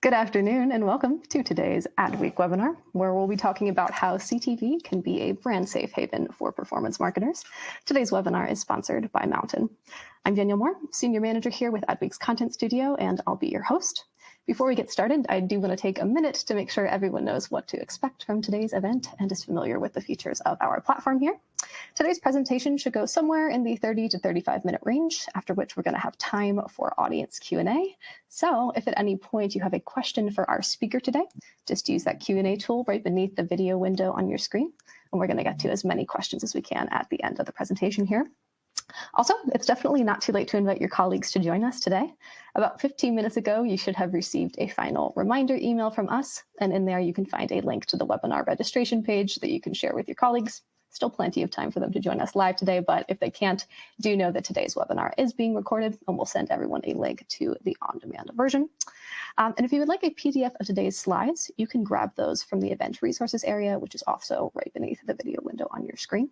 Good afternoon and welcome to today's Adweek webinar, where we'll be talking about how CTV can be a brand safe haven for performance marketers. Today's webinar is sponsored by MNTN. I'm Danielle Moore, Senior Manager here with Adweek's Content Studio, and I'll be your host. Before we get started, I do want to take a minute to make sure everyone knows what to expect from today's event and is familiar with the features of our platform here. Today's presentation should go somewhere in the 30 to 35 minute range, after which we're going to have time for audience Q&A. So if at any point you have a question for our speaker today, just use that Q&A tool right beneath the video window on your screen, and we're going to get to as many questions as we can at the end of the presentation here. Also, it's definitely not too late to invite your colleagues to join us today. About 15 minutes ago, you should have received a final reminder email from us, and in there you can find a link to the webinar registration page that you can share with your colleagues. Still plenty of time for them to join us live today, but if they can't, do know that today's webinar is being recorded, and we'll send everyone a link to the on-demand version. And if you would like a PDF of today's slides, you can grab those from the event resources area, which is also right beneath the video window on your screen.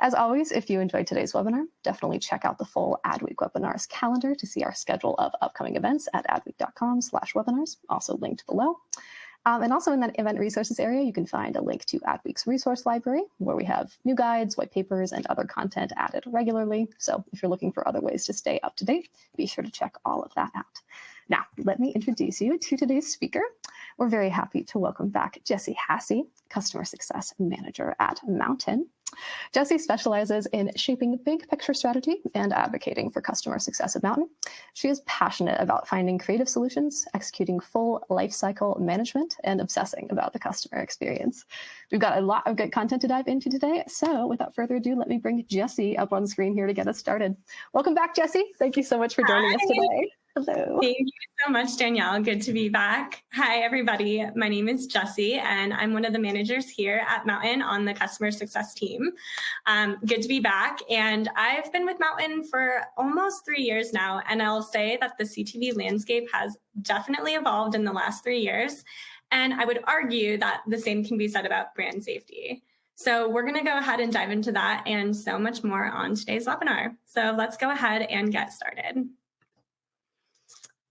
As always, if you enjoyed today's webinar, definitely check out the full Adweek webinars calendar to see our schedule of upcoming events at adweek.com/webinars, also linked below. And also in that event resources area, you can find a link to Adweek's resource library, where we have new guides, white papers, and other content added regularly. So if you're looking for other ways to stay up to date, be sure to check all of that out. Now, let me introduce you to today's speaker. We're very happy to welcome back Jessie Hassey, Customer Success Manager at MNTN. Jessie specializes in shaping big picture strategy and advocating for customer success at MNTN. She is passionate about finding creative solutions, executing full lifecycle management, and obsessing about the customer experience. We've got a lot of good content to dive into today, so without further ado, let me bring Jessie up on screen here to get us started. Welcome back, Jessie. Thank you so much for joining us today. Hello. Thank you so much, Danielle. Good to be back. Hi, everybody. My name is Jessie, and I'm one of the managers here at MNTN on the customer success team. Good to be back. And I've been with MNTN for almost 3 years now, and I'll say that the CTV landscape has definitely evolved in the last 3 years. And I would argue that the same can be said about brand safety. So we're going to go ahead and dive into that and so much more on today's webinar. So let's go ahead and get started.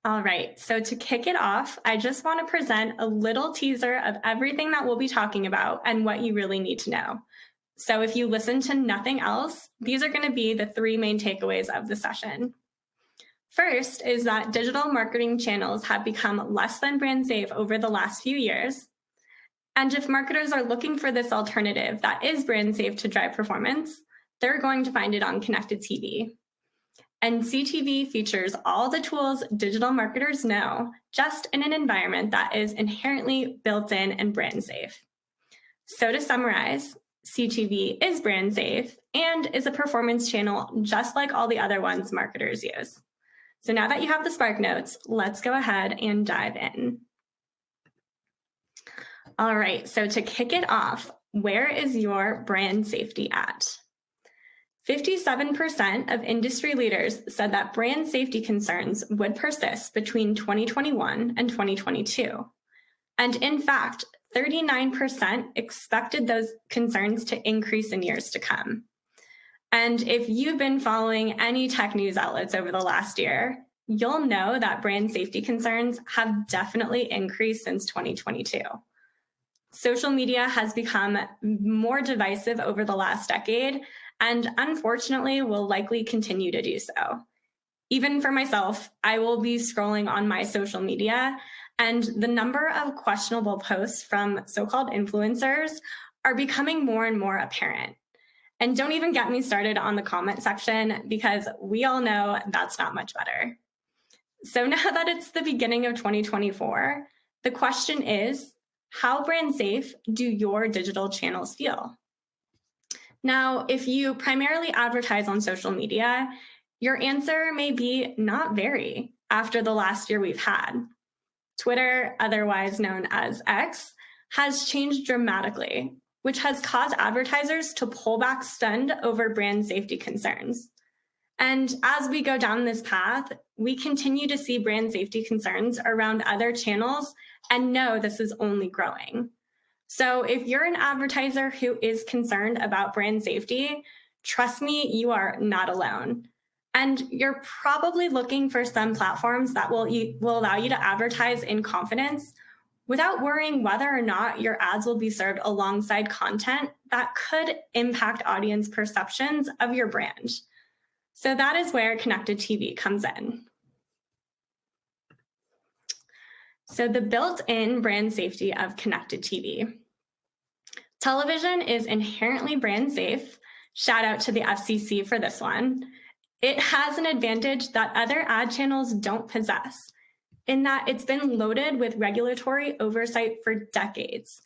All right, so to kick it off, I just want to present a little teaser of everything that we'll be talking about and what you really need to know. So if you listen to nothing else, these are going to be the 3 main takeaways of the session. First is that digital marketing channels have become less than brand safe over the last few years. And if marketers are looking for this alternative that is brand safe to drive performance, they're going to find it on connected TV. And CTV features all the tools digital marketers know, just in an environment that is inherently built in and brand safe. So to summarize, CTV is brand safe and is a performance channel just like all the other ones marketers use. So now that you have the Spark Notes, let's go ahead and dive in. All right, so to kick it off, where is your brand safety at? 57% of industry leaders said that brand safety concerns would persist between 2021 and 2022. And in fact, 39% expected those concerns to increase in years to come. And if you've been following any tech news outlets over the last year, you'll know that brand safety concerns have definitely increased since 2022. Social media has become more divisive over the last decade, and unfortunately will likely continue to do so. Even for myself, I will be scrolling on my social media, and the number of questionable posts from so-called influencers are becoming more and more apparent. And don't even get me started on the comment section, because we all know that's not much better. So now that it's the beginning of 2024, the question is, how brand safe do your digital channels feel? Now, if you primarily advertise on social media, your answer may be not very after the last year we've had. Twitter, otherwise known as X, has changed dramatically, which has caused advertisers to pull back stunned over brand safety concerns. And as we go down this path, we continue to see brand safety concerns around other channels and know this is only growing. So if you're an advertiser who is concerned about brand safety, trust me, you are not alone. And you're probably looking for some platforms that will allow you to advertise in confidence without worrying whether or not your ads will be served alongside content that could impact audience perceptions of your brand. So that is where connected TV comes in. So the built-in brand safety of connected TV. Television is inherently brand safe. Shout out to the FCC for this one. It has an advantage that other ad channels don't possess, in that it's been loaded with regulatory oversight for decades.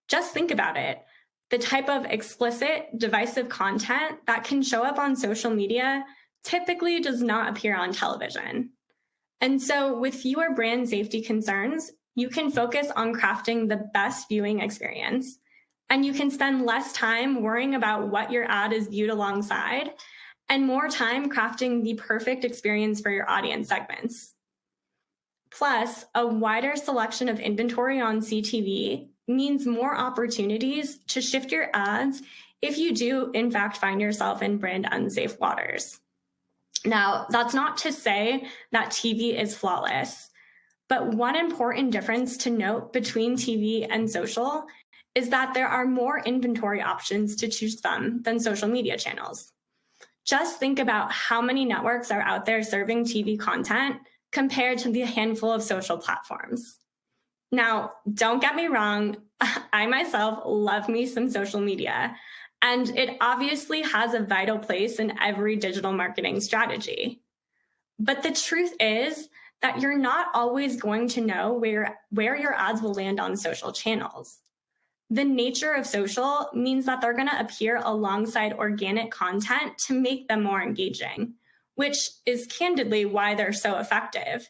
Just think about it. The type of explicit, divisive content that can show up on social media typically does not appear on television. And so with fewer brand safety concerns, you can focus on crafting the best viewing experience, and you can spend less time worrying about what your ad is viewed alongside and more time crafting the perfect experience for your audience segments. Plus, a wider selection of inventory on CTV means more opportunities to shift your ads if you do, in fact, find yourself in brand unsafe waters. Now, that's not to say that TV is flawless, but one important difference to note between TV and social is that there are more inventory options to choose from than social media channels. Just think about how many networks are out there serving TV content compared to the handful of social platforms. Now, don't get me wrong, I myself love me some social media, and it obviously has a vital place in every digital marketing strategy. But the truth is that you're not always going to know where your ads will land on social channels. The nature of social means that they're going to appear alongside organic content to make them more engaging, which is candidly why they're so effective.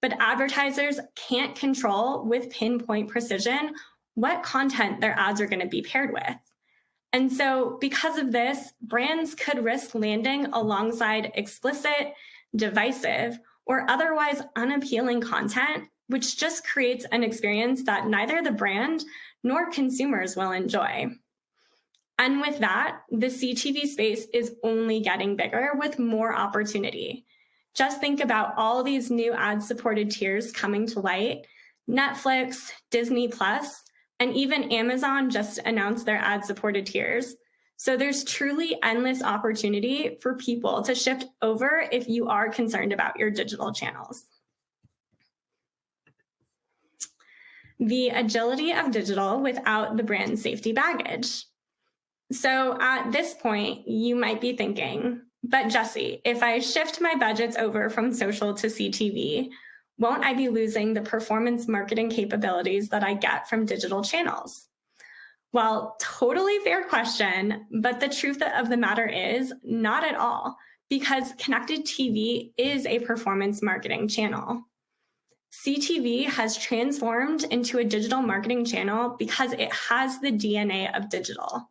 But advertisers can't control with pinpoint precision what content their ads are going to be paired with. And so because of this, brands could risk landing alongside explicit, divisive, or otherwise unappealing content, which just creates an experience that neither the brand nor consumers will enjoy. And with that, the CTV space is only getting bigger with more opportunity. Just think about all these new ad-supported tiers coming to light. Netflix, Disney+, and even Amazon just announced their ad-supported tiers. So there's truly endless opportunity for people to shift over if you are concerned about your digital channels. The agility of digital without the brand safety baggage. So at this point, you might be thinking, but Jessie, if I shift my budgets over from social to CTV, won't I be losing the performance marketing capabilities that I get from digital channels? Well, totally fair question, but the truth of the matter is not at all, because connected TV is a performance marketing channel. CTV has transformed into a digital marketing channel because it has the DNA of digital.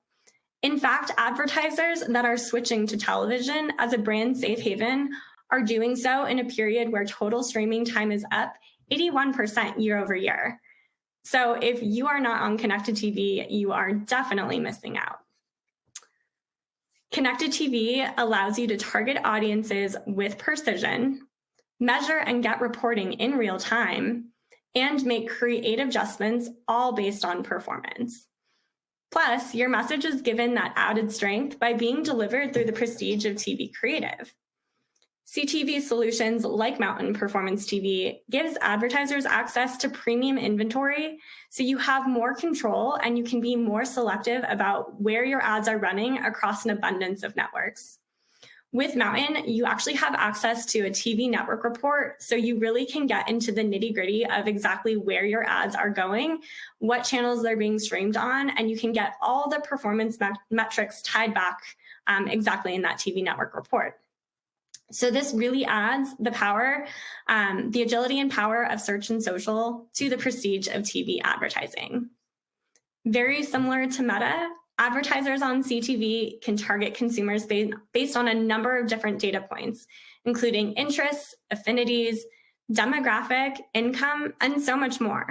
In fact, advertisers that are switching to television as a brand safe haven are doing so in a period where total streaming time is up 81% year over year. So if you are not on connected TV, you are definitely missing out. Connected TV allows you to target audiences with precision, measure and get reporting in real time, and make creative adjustments all based on performance. Plus, your message is given that added strength by being delivered through the prestige of TV creative. CTV solutions like Mountain Performance TV gives advertisers access to premium inventory, so you have more control and you can be more selective about where your ads are running across an abundance of networks. With Mountain, you actually have access to a TV network report, so you really can get into the nitty-gritty of exactly where your ads are going, what channels they're being streamed on, and you can get all the performance metrics tied back exactly in that TV network report. So this really adds the power, the agility and power of search and social to the prestige of TV advertising. Very similar to Meta, advertisers on CTV can target consumers based on a number of different data points, including interests, affinities, demographic, income, and so much more.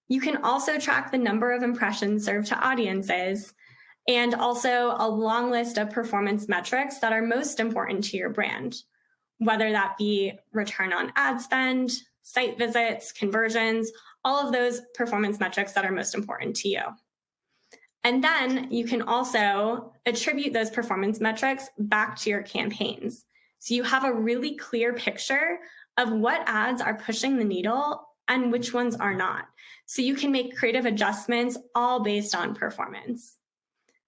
You can also track the number of impressions served to audiences, and also a long list of performance metrics that are most important to your brand. whether that be return on ad spend, site visits, conversions, all of those performance metrics that are most important to you. And then you can also attribute those performance metrics back to your campaigns. So you have a really clear picture of what ads are pushing the needle and which ones are not. So you can make creative adjustments all based on performance.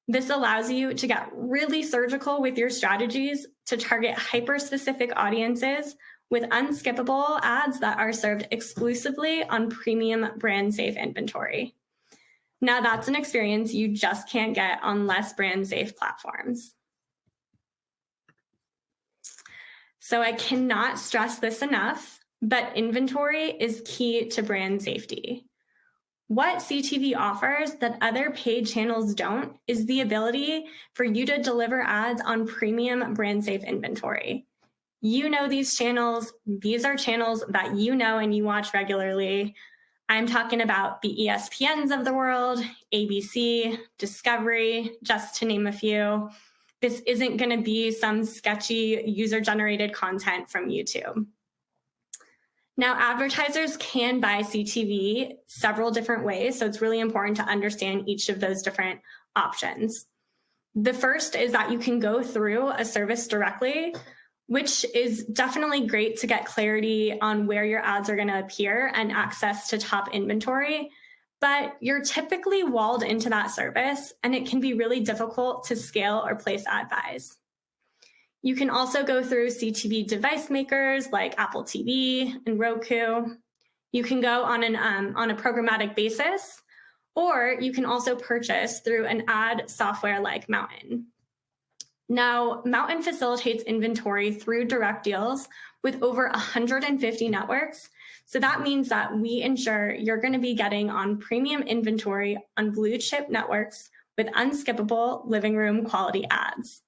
This allows you to get really surgical with your strategies to target hyper-specific audiences with unskippable ads that are served exclusively on premium brand safe inventory. Now that's an experience you just can't get on less brand safe platforms. So I cannot stress this enough, but inventory is key to brand safety. What CTV offers that other paid channels don't is the ability for you to deliver ads on premium brand safe inventory. You know these channels. These are channels that you know and you watch regularly. I'm talking about the ESPNs of the world, ABC, Discovery, just to name a few. This isn't going to be some sketchy user-generated content from YouTube. Now, advertisers can buy CTV several different ways, so it's really important to understand each of those different options. The first is that you can go through a service directly, which is definitely great to get clarity on where your ads are going to appear and access to top inventory, but you're typically walled into that service, and it can be really difficult to scale or place ad buys. You can also go through CTV device makers like Apple TV and Roku. You can go on a programmatic basis, or you can also purchase through an ad software like Mountain. Now, Mountain facilitates inventory through direct deals with over 150 networks. So that means that we ensure you're going to be getting on premium inventory on blue chip networks with unskippable living room quality ads.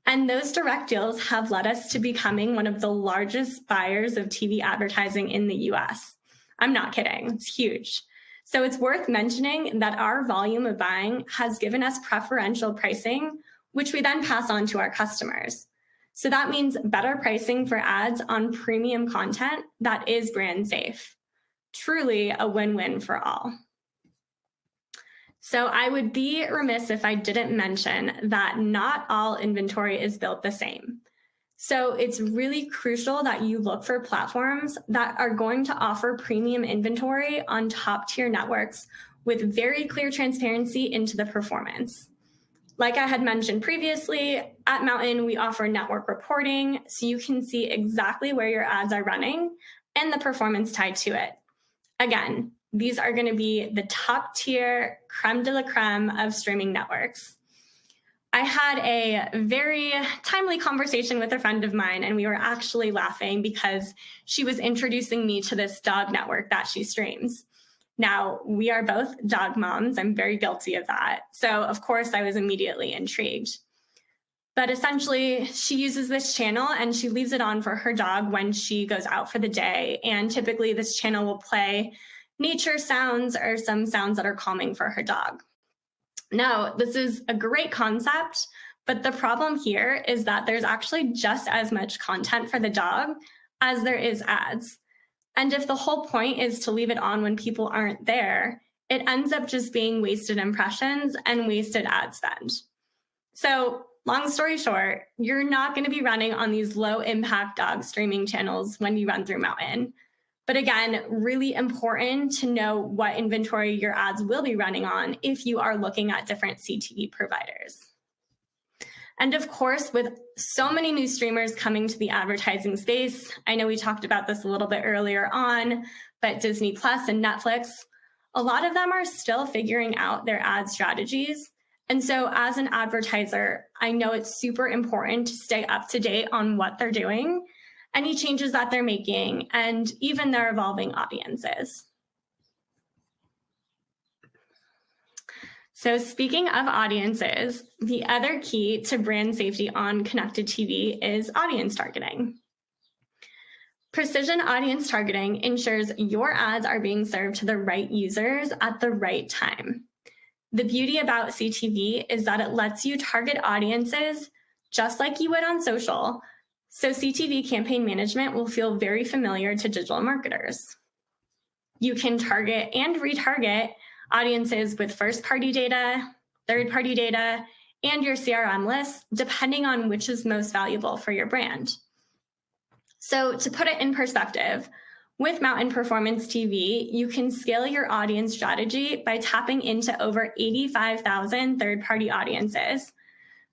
And those direct deals have led us to becoming one of the largest buyers of TV advertising in the US. I'm not kidding, it's huge. So it's worth mentioning that our volume of buying has given us preferential pricing, which we then pass on to our customers. So that means better pricing for ads on premium content that is brand safe. Truly a win-win for all. So I would be remiss if I didn't mention that not all inventory is built the same. So it's really crucial that you look for platforms that are going to offer premium inventory on top tier networks with very clear transparency into the performance. Like I had mentioned previously, at Mountain, we offer network reporting, so you can see exactly where your ads are running and the performance tied to it. Again, these are going to be the top tier creme de la creme of streaming networks. I had a very timely conversation with a friend of mine, and we were actually laughing because she was introducing me to this dog network that she streams. Now, we are both dog moms. I'm very guilty of that. So, of course, I was immediately intrigued. But essentially, she uses this channel and she leaves it on for her dog when she goes out for the day. And typically, this channel will play nature sounds or some sounds that are calming for her dog. Now, this is a great concept, but the problem here is that there's actually just as much content for the dog as there is ads. And if the whole point is to leave it on when people aren't there, it ends up just being wasted impressions and wasted ad spend. So long story short, you're not going to be running on these low impact dog streaming channels when you run through Mountain. But again, really important to know what inventory your ads will be running on if you are looking at different CTV providers. And of course, with so many new streamers coming to the advertising space, I know we talked about this a little bit earlier on, but Disney Plus and Netflix, a lot of them are still figuring out their ad strategies. And so as an advertiser, I know it's super important to stay up to date on what they're doing, any changes that they're making, and even their evolving audiences. So speaking of audiences, the other key to brand safety on connected TV is audience targeting. Precision audience targeting ensures your ads are being served to the right users at the right time. The beauty about CTV is that it lets you target audiences just like you would on social, So CTV campaign management will feel very familiar to digital marketers. You can target and retarget audiences with first-party data, third-party data, and your CRM list, depending on which is most valuable for your brand. So to put it in perspective, with Mountain Performance TV, you can scale your audience strategy by tapping into over 85,000 third-party audiences,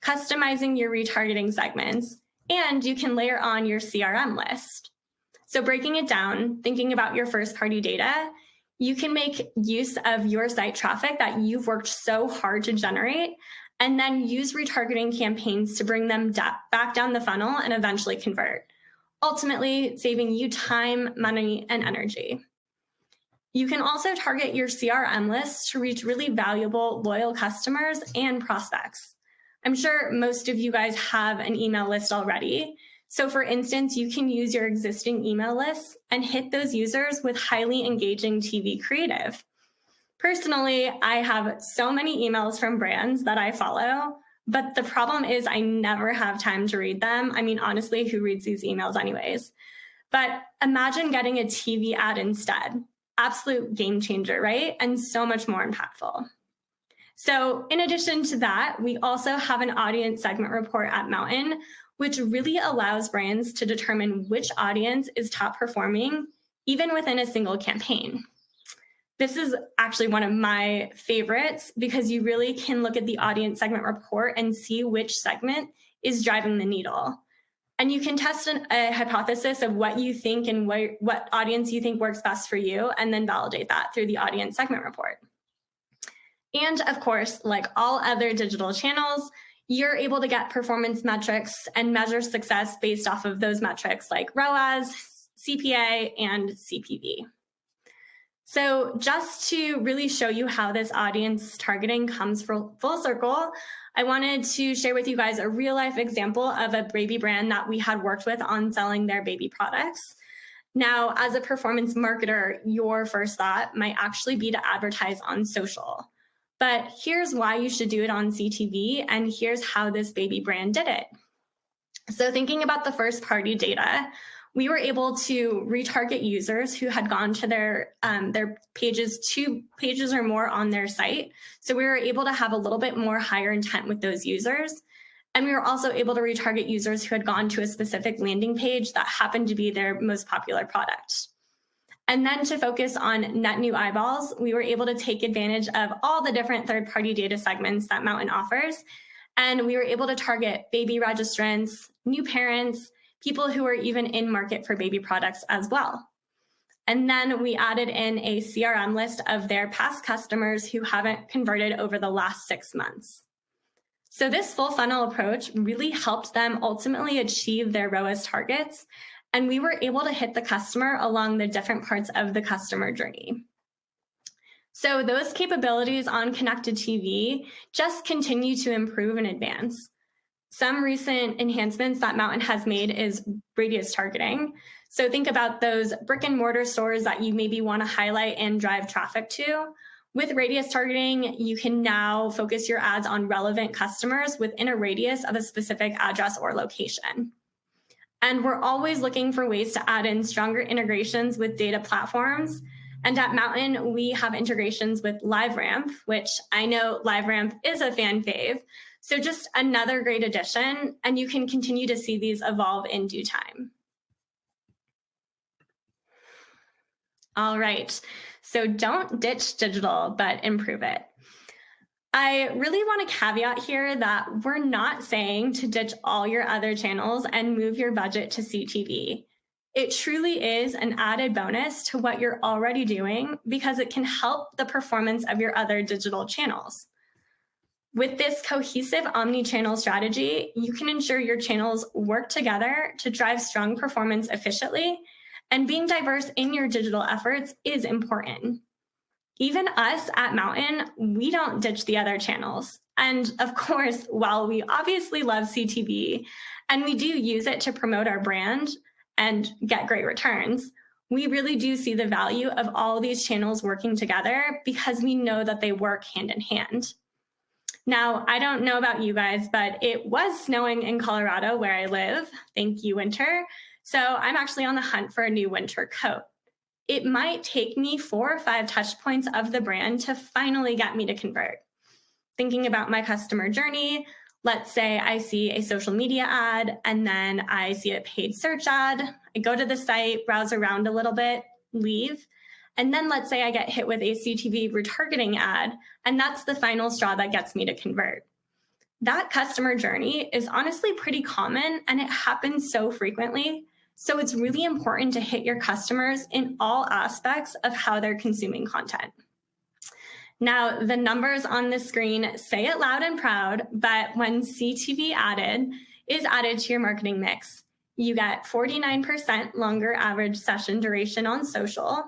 customizing your retargeting segments, and you can layer on your CRM list. So breaking it down, thinking about your first-party data, you can make use of your site traffic that you've worked so hard to generate, and then use retargeting campaigns to bring them back down the funnel and eventually convert, ultimately saving you time, money, and energy. You can also target your CRM list to reach really valuable, loyal customers and prospects. I'm sure most of you guys have an email list already. So for instance, you can use your existing email lists and hit those users with highly engaging TV creative. Personally, I have so many emails from brands that I follow, but the problem is I never have time to read them. I mean, honestly, who reads these emails anyways? But imagine getting a TV ad instead. Absolute game changer, right? And so much more impactful. So in addition to that, we also have an audience segment report at Mountain, which really allows brands to determine which audience is top performing, even within a single campaign. This is actually one of my favorites because you really can look at the audience segment report and see which segment is driving the needle. And you can test a hypothesis of what you think and what audience you think works best for you, and then validate that through the audience segment report. And of course, like all other digital channels, you're able to get performance metrics and measure success based off of those metrics like ROAS, CPA, and CPV. So just to really show you how this audience targeting comes full circle, I wanted to share with you guys a real life example of a baby brand that we had worked with on selling their baby products. Now, as a performance marketer, your first thought might actually be to advertise on social. But here's why you should do it on CTV, and here's how this baby brand did it. So thinking about the first party data, we were able to retarget users who had gone to their pages, 2 pages or more on their site. So we were able to have a little bit more higher intent with those users. And we were also able to retarget users who had gone to a specific landing page that happened to be their most popular product. And then to focus on net new eyeballs, we were able to take advantage of all the different third-party data segments that Mountain offers. And we were able to target baby registrants, new parents, people who are even in market for baby products as well. And then we added in a CRM list of their past customers who haven't converted over the last 6 months. So this full funnel approach really helped them ultimately achieve their ROAS targets, and we were able to hit the customer along the different parts of the customer journey. So those capabilities on connected TV just continue to improve and advance. Some recent enhancements that Mountain has made is radius targeting. So think about those brick and mortar stores that you maybe want to highlight and drive traffic to. With radius targeting, you can now focus your ads on relevant customers within a radius of a specific address or location. And we're always looking for ways to add in stronger integrations with data platforms. And at Mountain, we have integrations with LiveRamp, which I know LiveRamp is a fan fave. So just another great addition, and you can continue to see these evolve in due time. All right, so don't ditch digital, but improve it. I really want to caveat here that we're not saying to ditch all your other channels and move your budget to CTV. It truly is an added bonus to what you're already doing because it can help the performance of your other digital channels. With this cohesive omnichannel strategy, you can ensure your channels work together to drive strong performance efficiently, and being diverse in your digital efforts is important. Even us at Mountain, we don't ditch the other channels. And of course, while we obviously love CTV and we do use it to promote our brand and get great returns, we really do see the value of all these channels working together because we know that they work hand in hand. Now, I don't know about you guys, but it was snowing in Colorado where I live. Thank you, winter. So I'm actually on the hunt for a new winter coat. It might take me 4 or 5 touch points of the brand to finally get me to convert. Thinking about my customer journey, let's say I see a social media ad and then I see a paid search ad. I go to the site, browse around a little bit, leave. And then let's say I get hit with a CTV retargeting ad, and that's the final straw that gets me to convert. That customer journey is honestly pretty common and it happens so frequently. So it's really important to hit your customers in all aspects of how they're consuming content. Now, the numbers on the screen say it loud and proud, but when CTV is added to your marketing mix, you get 49% longer average session duration on social,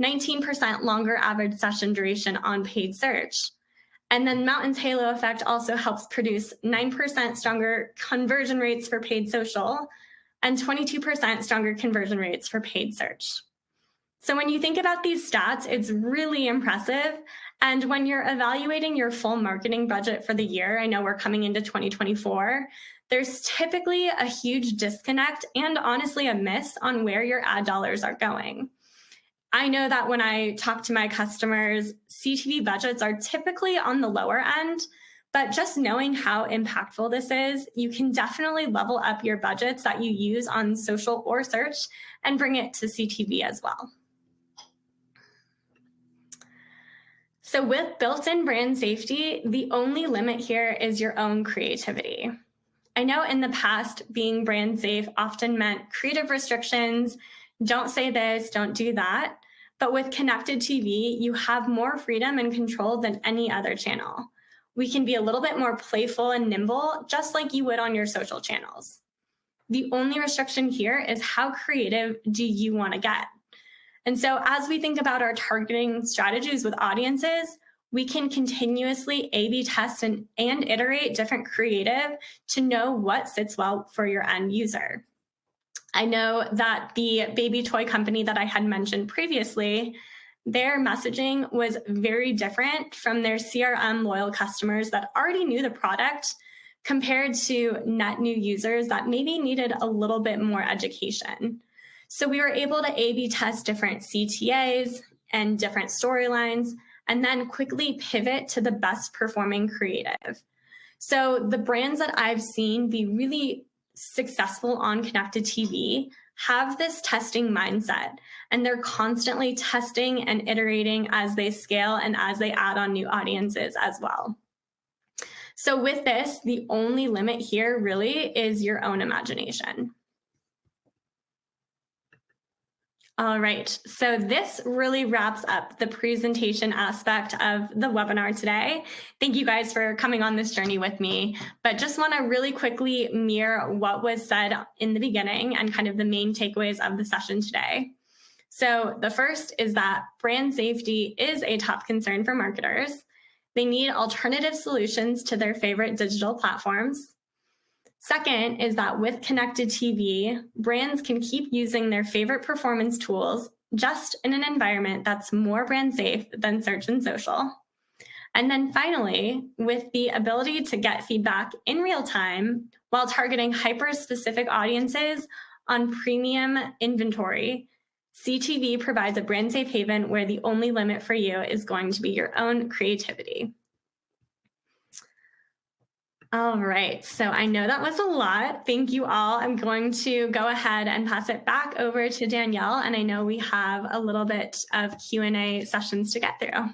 19% longer average session duration on paid search. And then Mountain's halo effect also helps produce 9% stronger conversion rates for paid social and 22% stronger conversion rates for paid search. So when you think about these stats, it's really impressive. And when you're evaluating your full marketing budget for the year, I know we're coming into 2024, there's typically a huge disconnect and honestly a miss on where your ad dollars are going. I know that when I talk to my customers, CTV budgets are typically on the lower end, but just knowing how impactful this is, you can definitely level up your budgets that you use on social or search and bring it to CTV as well. So with built-in brand safety, the only limit here is your own creativity. I know in the past, being brand safe often meant creative restrictions, don't say this, don't do that. But with connected TV, you have more freedom and control than any other channel. We can be a little bit more playful and nimble, just like you would on your social channels. The only restriction here is how creative do you want to get? And so as we think about our targeting strategies with audiences, we can continuously A/B test and iterate different creative to know what sits well for your end user. I know that the baby toy company that I had mentioned previously, their messaging was very different from their CRM loyal customers that already knew the product compared to net new users that maybe needed a little bit more education. So we were able to A/B test different CTAs and different storylines, and then quickly pivot to the best performing creative. So the brands that I've seen be really successful on connected TV have this testing mindset, and they're constantly testing and iterating as they scale and as they add on new audiences as well. So with this, the only limit here really is your own imagination. All right, so this really wraps up the presentation aspect of the webinar today. Thank you guys for coming on this journey with me, but just want to really quickly mirror what was said in the beginning and kind of the main takeaways of the session today. So the first is that brand safety is a top concern for marketers. They need alternative solutions to their favorite digital platforms. Second is that with connected TV, brands can keep using their favorite performance tools just in an environment that's more brand safe than search and social. And then finally, with the ability to get feedback in real time while targeting hyper-specific audiences on premium inventory, CTV provides a brand safe haven where the only limit for you is going to be your own creativity. All right, so I know that was a lot. Thank you all. I'm going to go ahead and pass it back over to Danielle, and I know we have a little bit of Q&A sessions to get through.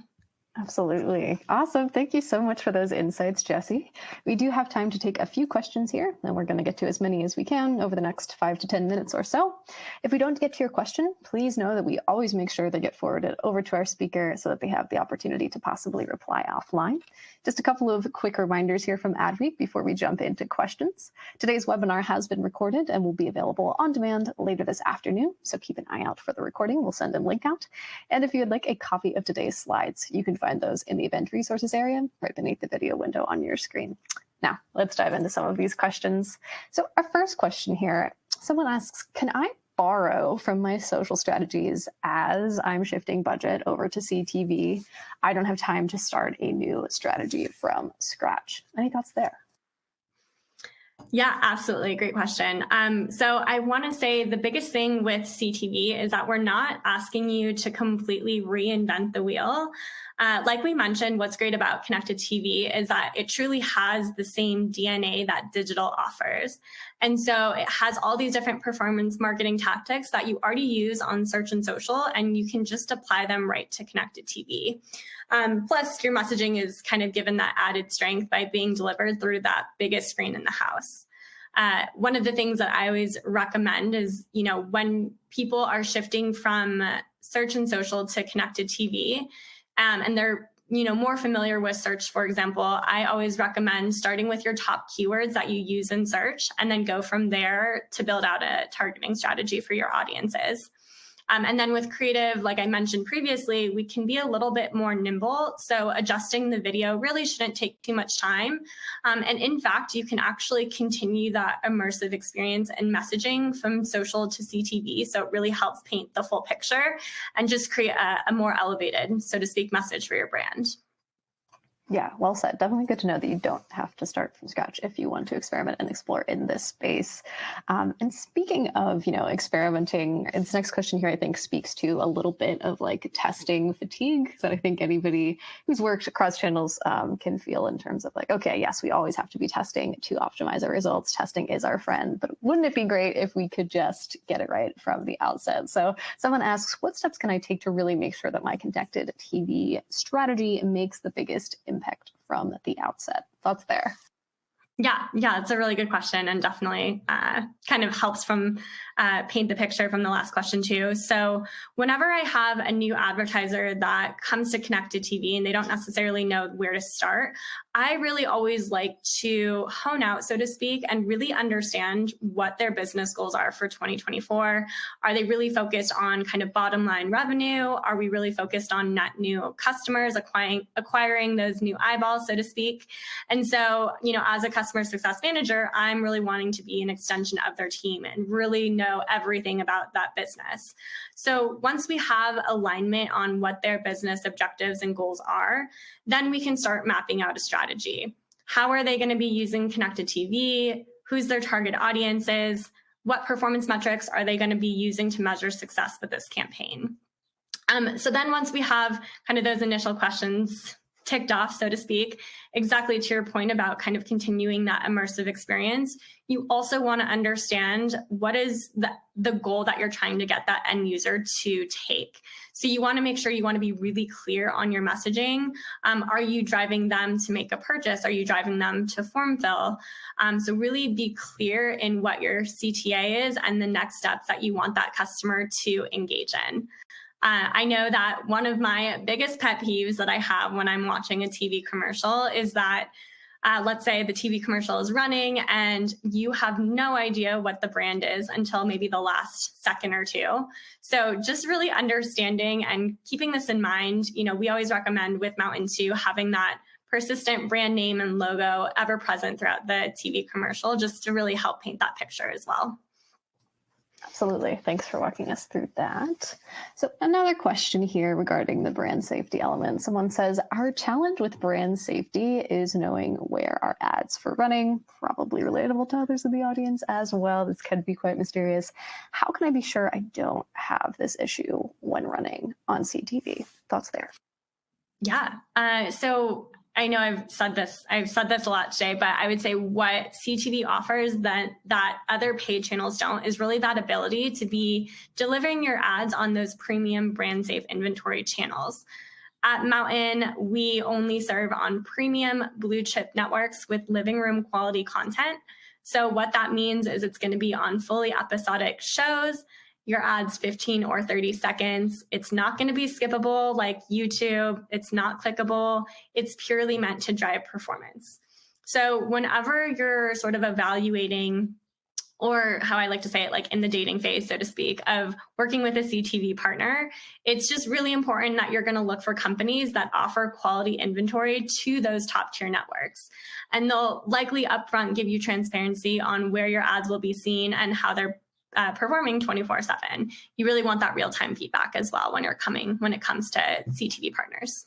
Absolutely. Awesome. Thank you so much for those insights, Jessie. We do have time to take a few questions here, and we're going to get to as many as we can over the next 5 to 10 minutes or so. If we don't get to your question, please know that we always make sure they get forwarded over to our speaker so that they have the opportunity to possibly reply offline. Just a couple of quick reminders here from Adweek before we jump into questions. Today's webinar has been recorded and will be available on demand later this afternoon, so keep an eye out for the recording. We'll send a link out. And if you would like a copy of today's slides, you can find those in the event resources area right beneath the video window on your screen. Now, let's dive into some of these questions. So our first question here, someone asks, can I borrow from my social strategies as I'm shifting budget over to CTV. I don't have time to start a new strategy from scratch. Any thoughts there? Yeah, absolutely. Great question. So I want to say the biggest thing with CTV is that we're not asking you to completely reinvent the wheel. Like we mentioned, what's great about connected TV is that it truly has the same DNA that digital offers. And so it has all these different performance marketing tactics that you already use on search and social, and you can just apply them right to connected TV. Plus, your messaging is kind of given that added strength by being delivered through that biggest screen in the house. One of the things that I always recommend is, when people are shifting from search and social to connected TV, and they're more familiar with search, for example, I always recommend starting with your top keywords that you use in search and then go from there to build out a targeting strategy for your audiences. And then with creative, like I mentioned previously, we can be a little bit more nimble. So adjusting the video really shouldn't take too much time. And in fact, you can actually continue that immersive experience and messaging from social to CTV. So it really helps paint the full picture and just create a more elevated, so to speak, message for your brand. Yeah, well said. Definitely good to know that you don't have to start from scratch if you want to experiment and explore in this space. And speaking of, experimenting, this next question here, I think, speaks to a little bit of like testing fatigue that I think anybody who's worked across channels can feel in terms of like, okay, yes, we always have to be testing to optimize our results. Testing is our friend, but wouldn't it be great if we could just get it right from the outset? So someone asks, what steps can I take to really make sure that my connected TV strategy makes the biggest impact from the outset? Thoughts there? Yeah, it's a really good question, and definitely kind of helps from paint the picture from the last question too. So whenever I have a new advertiser that comes to connected TV and they don't necessarily know where to start, I really always like to hone out, so to speak, and really understand what their business goals are for 2024. Are they really focused on kind of bottom line revenue? Are we really focused on net new customers, acquiring those new eyeballs, so to speak? And so, as a customer success manager, I'm really wanting to be an extension of their team and really know everything about that business. So once we have alignment on what their business objectives and goals are, then we can start mapping out a strategy. How are they going to be using connected TV? Who's their target audiences? What performance metrics are they going to be using to measure success with this campaign? So then once we have kind of those initial questions ticked off, so to speak, exactly to your point about kind of continuing that immersive experience, you also want to understand what is the goal that you're trying to get that end user to take. So you want to make sure you want to be really clear on your messaging. Are you driving them to make a purchase? Are you driving them to form fill? So really be clear in what your CTA is and the next steps that you want that customer to engage in. I know that one of my biggest pet peeves that I have when I'm watching a TV commercial is that, let's say the TV commercial is running and you have no idea what the brand is until maybe the last second or two. So just really understanding and keeping this in mind, we always recommend with Mountain 2 having that persistent brand name and logo ever present throughout the TV commercial, just to really help paint that picture as well. Absolutely. Thanks for walking us through that. So another question here regarding the brand safety element. Someone says, our challenge with brand safety is knowing where our ads for running, probably relatable to others in the audience as well. This can be quite mysterious. How can I be sure I don't have this issue when running on CTV? Thoughts there? Yeah. So I know I've said this a lot today, but I would say what CTV offers that other paid channels don't is really that ability to be delivering your ads on those premium brand safe inventory channels. At Mountain, we only serve on premium blue chip networks with living room quality content. So what that means is it's going to be on fully episodic shows. Your ad's 15 or 30 seconds. It's not going to be skippable like YouTube. It's not clickable. It's purely meant to drive performance. So whenever you're sort of evaluating, or how I like to say it, like in the dating phase, so to speak, of working with a CTV partner, it's just really important that you're going to look for companies that offer quality inventory to those top tier networks. And they'll likely upfront give you transparency on where your ads will be seen and how they're performing 24/7. You really want that real-time feedback as well when it comes to CTV partners.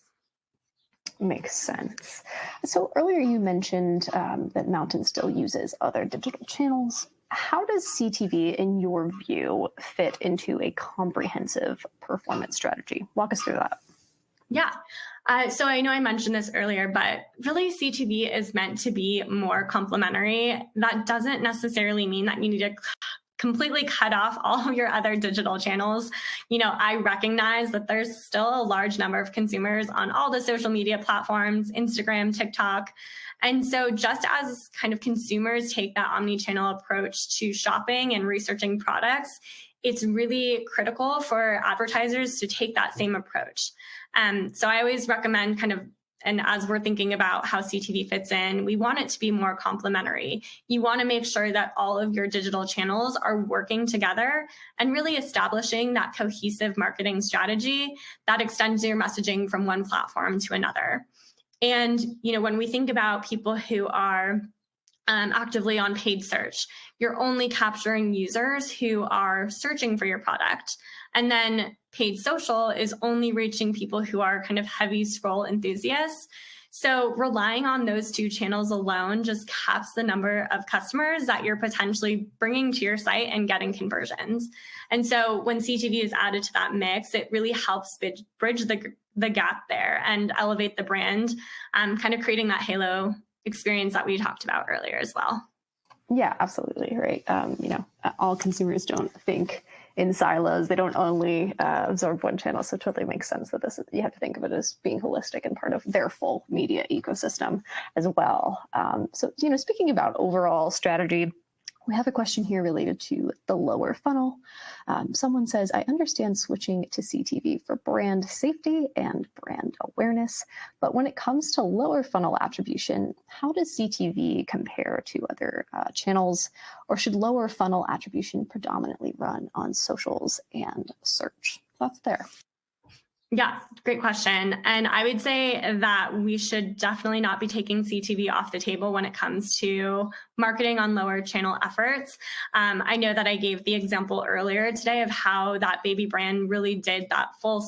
Makes sense. So earlier you mentioned that Mountain still uses other digital channels. How does CTV, in your view, fit into a comprehensive performance strategy? Walk us through that. Yeah. So I know I mentioned this earlier, but really CTV is meant to be more complementary. That doesn't necessarily mean that you need to completely cut off all your other digital channels. I recognize that there's still a large number of consumers on all the social media platforms, Instagram, TikTok. And so just as kind of consumers take that omnichannel approach to shopping and researching products, it's really critical for advertisers to take that same approach. So I always recommend and as we're thinking about how CTV fits in, we want it to be more complementary. You want to make sure that all of your digital channels are working together and really establishing that cohesive marketing strategy that extends your messaging from one platform to another. And, when we think about people who are actively on paid search, you're only capturing users who are searching for your product. And then paid social is only reaching people who are kind of heavy scroll enthusiasts. So relying on those two channels alone just caps the number of customers that you're potentially bringing to your site and getting conversions. And so when CTV is added to that mix, it really helps bridge the gap there and elevate the brand, kind of creating that halo experience that we talked about earlier as well. Yeah, absolutely. Right. All consumers don't think in silos. They don't only absorb one channel. So it totally makes sense that you have to think of it as being holistic and part of their full media ecosystem as well. So, speaking about overall strategy, we have a question here related to the lower funnel. Someone says, I understand switching to CTV for brand safety and brand awareness, but when it comes to lower funnel attribution, how does CTV compare to other channels, or should lower funnel attribution predominantly run on socials and search? Thoughts there? Yeah, great question. And I would say that we should definitely not be taking CTV off the table when it comes to marketing on lower channel efforts. I know that I gave the example earlier today of how that baby brand really did that full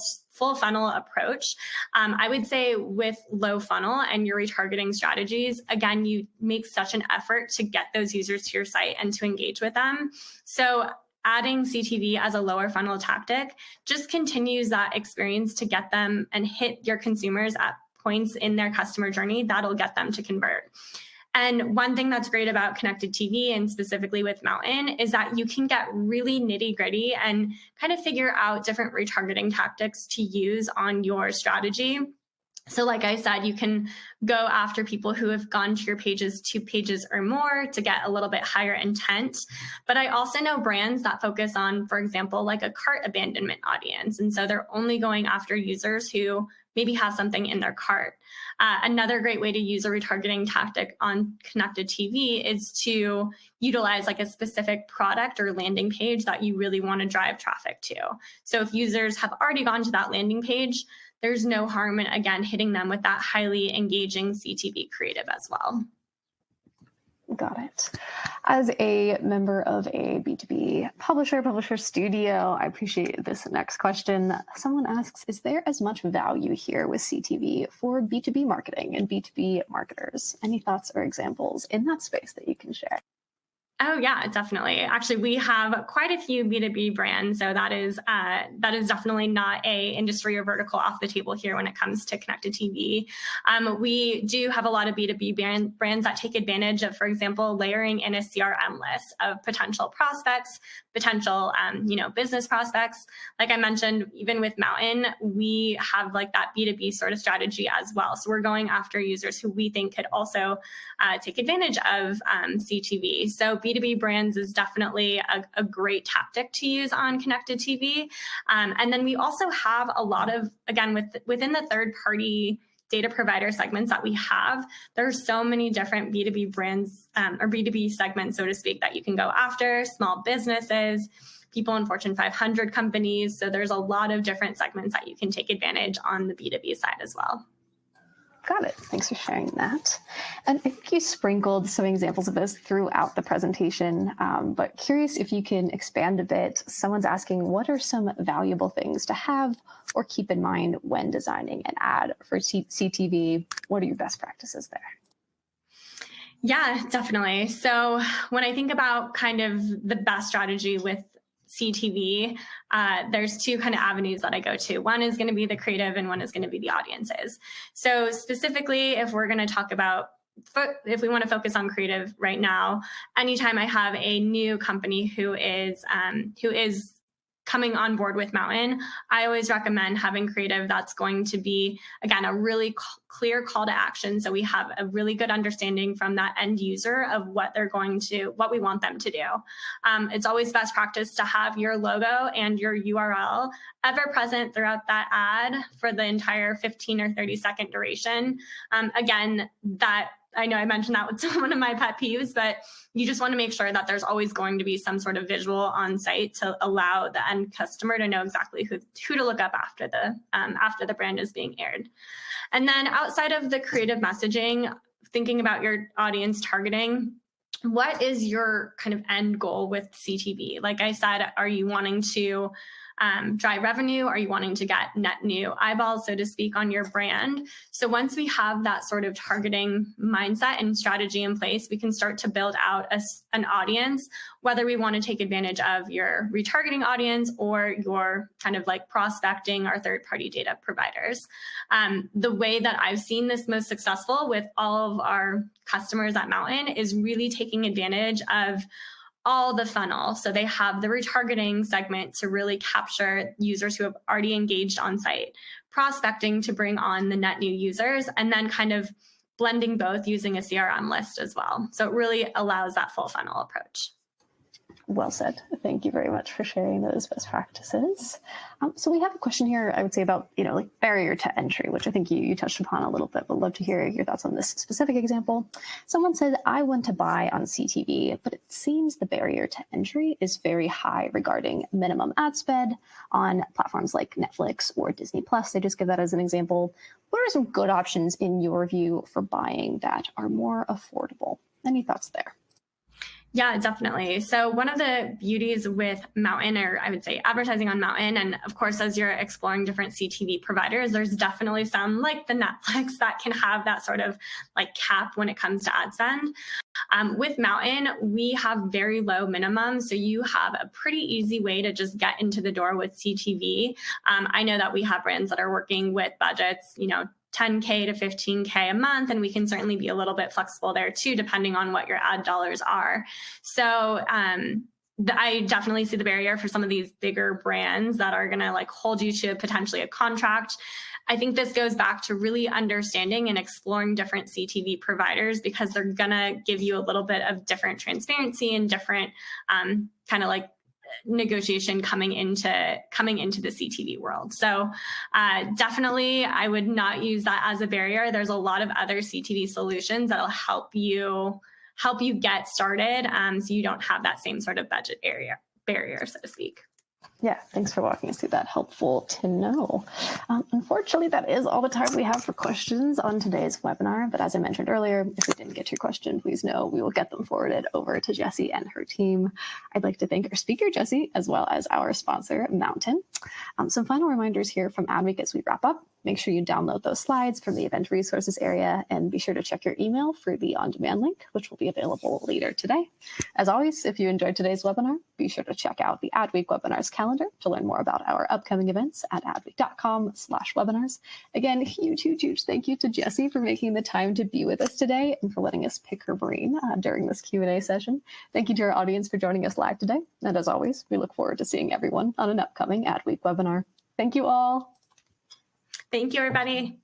funnel approach. I would say with low funnel and your retargeting strategies, again, you make such an effort to get those users to your site and to engage with them. So adding CTV as a lower funnel tactic just continues that experience to get them and hit your consumers at points in their customer journey that'll get them to convert. And one thing that's great about connected TV, and specifically with Mountain, is that you can get really nitty gritty and kind of figure out different retargeting tactics to use on your strategy. So like I said, you can go after people who have gone to your pages 2 pages or more to get a little bit higher intent. But I also know brands that focus on, for example, like a cart abandonment audience. And so they're only going after users who maybe have something in their cart. Another great way to use a retargeting tactic on connected TV is to utilize like a specific product or landing page that you really want to drive traffic to. So if users have already gone to that landing page, there's no harm in, again, hitting them with that highly engaging CTV creative as well. Got it. As a member of a B2B publisher studio, I appreciate this next question. Someone asks, is there as much value here with CTV for B2B marketing and B2B marketers? Any thoughts or examples in that space that you can share? Oh yeah, definitely. Actually, we have quite a few B2B brands, so that is definitely not a industry or vertical off the table here when it comes to connected TV. We do have a lot of B2B brands that take advantage of, for example, layering in a CRM list of potential prospects, potential business prospects. Like I mentioned, even with Mountain, we have like that B2B sort of strategy as well. So we're going after users who we think could also take advantage of CTV. So B2B brands is definitely a great tactic to use on connected TV. And then we also have a lot of, again, within the third-party data provider segments that we have, there's so many different B2B brands or B2B segments, so to speak, that you can go after, small businesses, people in Fortune 500 companies. So there's a lot of different segments that you can take advantage on the B2B side as well. Got it. Thanks for sharing that. And I think you sprinkled some examples of this throughout the presentation, but curious if you can expand a bit. Someone's asking, what are some valuable things to have or keep in mind when designing an ad for CTV? What are your best practices there? Yeah, definitely. So when I think about kind of the best strategy with CTV, there's two kind of avenues that I go to. One is going to be the creative and one is going to be the audiences. So specifically, if we're going to talk about, if we want to focus on creative right now, anytime I have a new company who is coming on board with Mountain, I always recommend having creative that's going to be, again, a really clear call to action. So we have a really good understanding from that end user of what we want them to do. It's always best practice to have your logo and your URL ever present throughout that ad for the entire 15 or 30-second duration. Again, that I know I mentioned that was one of my pet peeves, but you just want to make sure that there's always going to be some sort of visual on site to allow the end customer to know exactly who to look up after the brand is being aired. And then outside of the creative messaging, thinking about your audience targeting, what is your kind of end goal with CTV? Like I said, are you wanting to drive revenue? Are you wanting to get net new eyeballs, so to speak, on your brand? So once we have that sort of targeting mindset and strategy in place, we can start to build out an audience, whether we want to take advantage of your retargeting audience or your kind of like prospecting our third-party data providers. The way that I've seen this most successful with all of our customers at Mountain is really taking advantage of all the funnel. So they have the retargeting segment to really capture users who have already engaged on site, prospecting to bring on the net new users, and then kind of blending both using a CRM list as well. So it really allows that full funnel approach. Well said. Thank you very much for sharing those best practices. So we have a question here, I would say, about, like barrier to entry, which I think you touched upon a little bit, but love to hear your thoughts on this specific example. Someone said, I want to buy on CTV, but it seems the barrier to entry is very high regarding minimum ad spend on platforms like Netflix or Disney Plus. They just give that as an example. What are some good options in your view for buying that are more affordable? Any thoughts there? Yeah, definitely. So one of the beauties with Mountain, or I would say advertising on Mountain, and of course, as you're exploring different CTV providers, there's definitely some like the Netflix that can have that sort of like cap when it comes to ad spend. With Mountain, we have very low minimums. So you have a pretty easy way to just get into the door with CTV. I know that we have brands that are working with budgets, $10K to $15K a month, and we can certainly be a little bit flexible there too, depending on what your ad dollars are. So I definitely see the barrier for some of these bigger brands that are going to like hold you to potentially a contract. I think this goes back to really understanding and exploring different CTV providers, because they're going to give you a little bit of different transparency and different kind of like negotiation coming into the CTV world. So definitely I would not use that as a barrier. There's a lot of other CTV solutions that'll help you get started, so you don't have that same sort of budget barrier, so to speak. Yeah, thanks for walking us through that. Helpful to know. Unfortunately, that is all the time we have for questions on today's webinar. But as I mentioned earlier, if we didn't get to your question, please know we will get them forwarded over to Jessie and her team. I'd like to thank our speaker, Jessie, as well as our sponsor, Mountain. Some final reminders here from Adweek as we wrap up. Make sure you download those slides from the event resources area, and be sure to check your email for the on-demand link, which will be available later today. As always, if you enjoyed today's webinar, be sure to check out the Adweek webinars calendar to learn more about our upcoming events at adweek.com/webinars. Again, huge thank you to Jessie for making the time to be with us today and for letting us pick her brain during this Q&A session. Thank you to our audience for joining us live today. And as always, we look forward to seeing everyone on an upcoming Adweek webinar. Thank you all. Thank you, everybody.